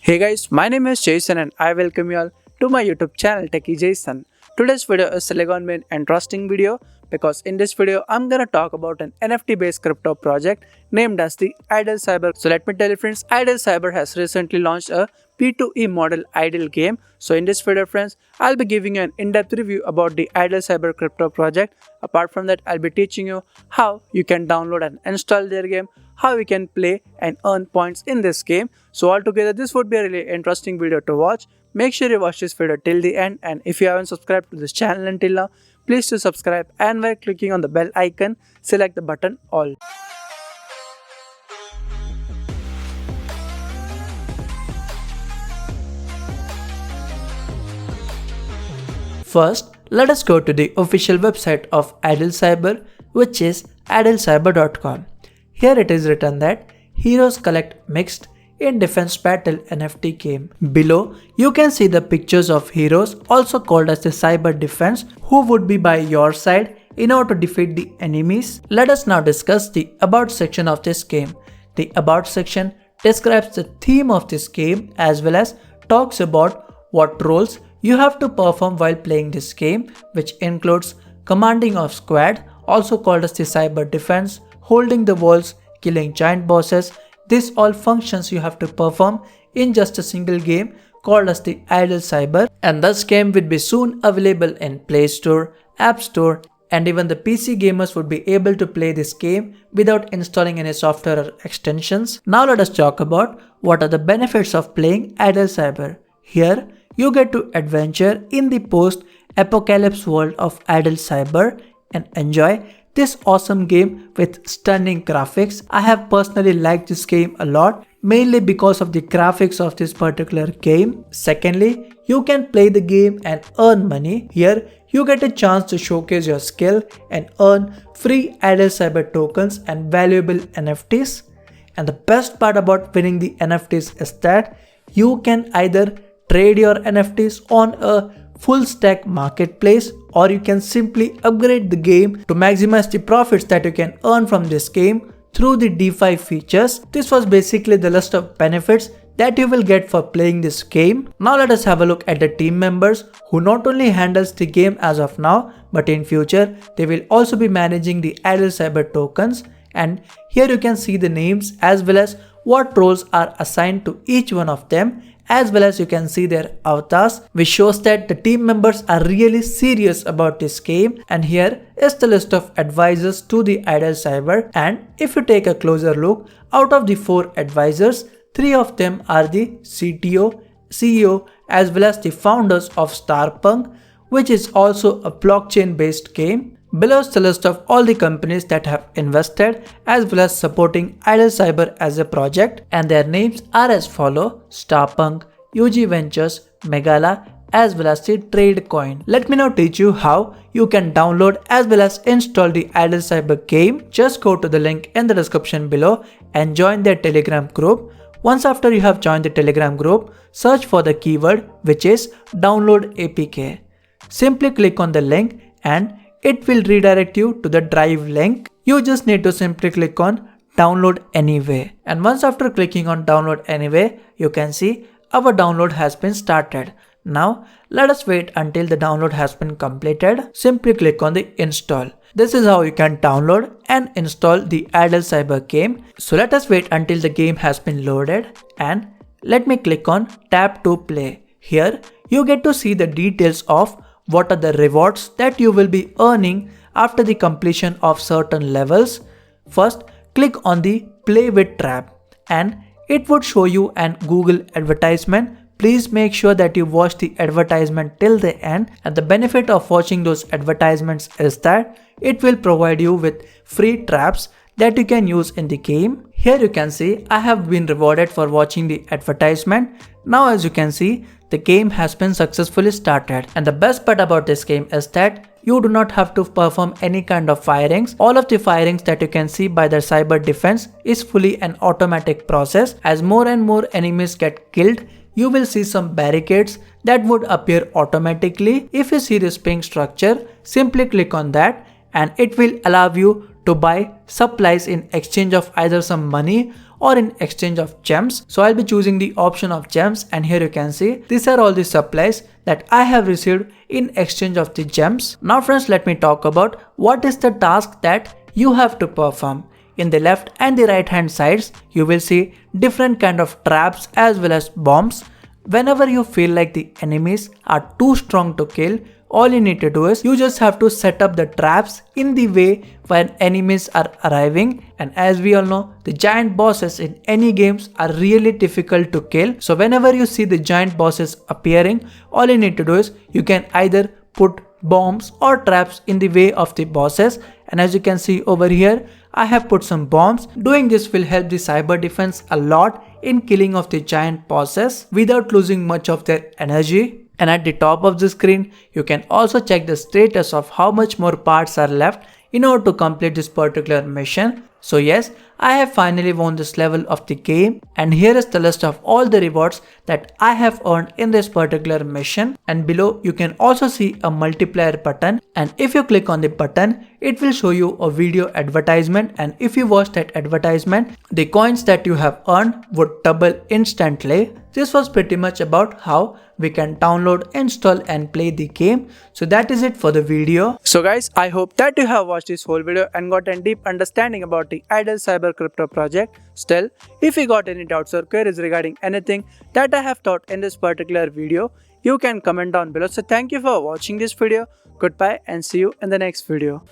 Hey guys, my name is Jason and I welcome you all to my YouTube channel Techie Jason. Today's video is a gonna be an interesting video because in this video I'm gonna talk about an NFT based crypto project named as the IDLE Cyber. So let me tell you friends, IDLE Cyber has recently launched a P2E model IDLE game. So in this video friends, I'll be giving you an in-depth review about the IDLE Cyber crypto project. Apart from that, I'll be teaching you how you can download and install their game, how you can play and earn points in this game. So altogether this would be a really interesting video to watch. Make sure you watch this video till the end, and if you haven't subscribed to this channel until now, please do subscribe, and by clicking on the bell icon, select the button all. First, let us go to the official website of IDLE Cyber, which is idlecyber.com. Here it is written that Heroes Collect Mixed in Defense Battle NFT game. Below, you can see the pictures of heroes, also called as the cyber defense, who would be by your side in order to defeat the enemies. Let us now discuss the About section of this game. The About section describes the theme of this game as well as talks about what roles you have to perform while playing this game, which includes commanding of squad, also called as the cyber defense, holding the walls, killing giant bosses. This all functions you have to perform in just a single game called as the IDLE Cyber, and this game will be soon available in Play Store, App Store, and even the PC gamers would be able to play this game without installing any software or extensions. Now let us talk about what are the benefits of playing IDLE Cyber. Here you get to adventure in the post-apocalypse world of IDLE Cyber and enjoy this awesome game with stunning graphics. I have personally liked this game a lot, mainly because of the graphics of this particular game. Secondly, you can play the game and earn money. Here, you get a chance to showcase your skill and earn free IDLE Cyber tokens and valuable NFTs. And the best part about winning the NFTs is that you can either trade your NFTs on a full stack marketplace, or you can simply upgrade the game to maximize the profits that you can earn from this game through the DeFi features. This was basically the list of benefits that you will get for playing this game. Now let us have a look at the team members who not only handles the game as of now, but in future they will also be managing the IDLE Cyber tokens, and here you can see the names as well as what roles are assigned to each one of them, as well as you can see their avatars, which shows that the team members are really serious about this game. And here is the list of advisors to the IDLE Cyber, and if you take a closer look, out of the 4 advisors, 3 of them are the CTO, CEO, as well as the founders of Starpunk, which is also a blockchain based game. Below is the list of all the companies that have invested as well as supporting IDLE Cyber as a project, and their names are as follow: Starpunk, UG Ventures, Megala, as well as the Tradecoin. Let me now teach you how you can download as well as install the IDLE Cyber game. Just go to the link in the description below and join their Telegram group. Once after you have joined the Telegram group, search for the keyword which is download APK. Simply click on the link and it will redirect you to the drive link. You just need to simply click on download anyway. And once after clicking on download anyway, you can see our download has been started. Now let us wait until the download has been completed. Simply click on the install. This is how you can download and install the IDLE Cyber game. So let us wait until the game has been loaded, and let me click on tap to play. Here you get to see the details of what are the rewards that you will be earning after the completion of certain levels. First, click on the play with tab and it would show you an Google advertisement. Please make sure that you watch the advertisement till the end, and the benefit of watching those advertisements is that it will provide you with free traps that you can use in the game. Here you can see I have been rewarded for watching the advertisement. Now as you can see, the game has been successfully started, and the best part about this game is that you do not have to perform any kind of firings. All of the firings that you can see by the cyber defense is fully an automatic process. As more and more enemies get killed, you will see some barricades that would appear automatically. If you see this pink structure, simply click on that and it will allow you to buy supplies in exchange of either some money or in exchange of gems. So I'll be choosing the option of gems, and here you can see these are all the supplies that I have received in exchange of the gems. Now friends, let me talk about what is the task that you have to perform. In the left and the right hand sides, you will see different kind of traps as well as bombs. Whenever you feel like the enemies are too strong to kill, all you need to do is you just have to set up the traps in the way when enemies are arriving. And as we all know, the giant bosses in any games are really difficult to kill. So whenever you see the giant bosses appearing, all you need to do is you can either put bombs or traps in the way of the bosses. And as you can see over here, I have put some bombs. Doing this will help the cyber defense a lot in killing of the giant bosses without losing much of their energy. And at the top of the screen, you can also check the status of how much more parts are left in order to complete this particular mission. So yes, I have finally won this level of the game, and here is the list of all the rewards that I have earned in this particular mission. And below you can also see a multiplier button, and if you click on the button, it will show you a video advertisement, and if you watch that advertisement, the coins that you have earned would double instantly. This was pretty much about how we can download, install and play the game. So that is it for the video. So guys, I hope that you have watched this whole video and got a deep understanding about the IDLE Cyber Crypto project. Still, if you got any doubts or queries regarding anything that I have taught in this particular video, you can comment down below. So thank you for watching this video. Goodbye and see you in the next video.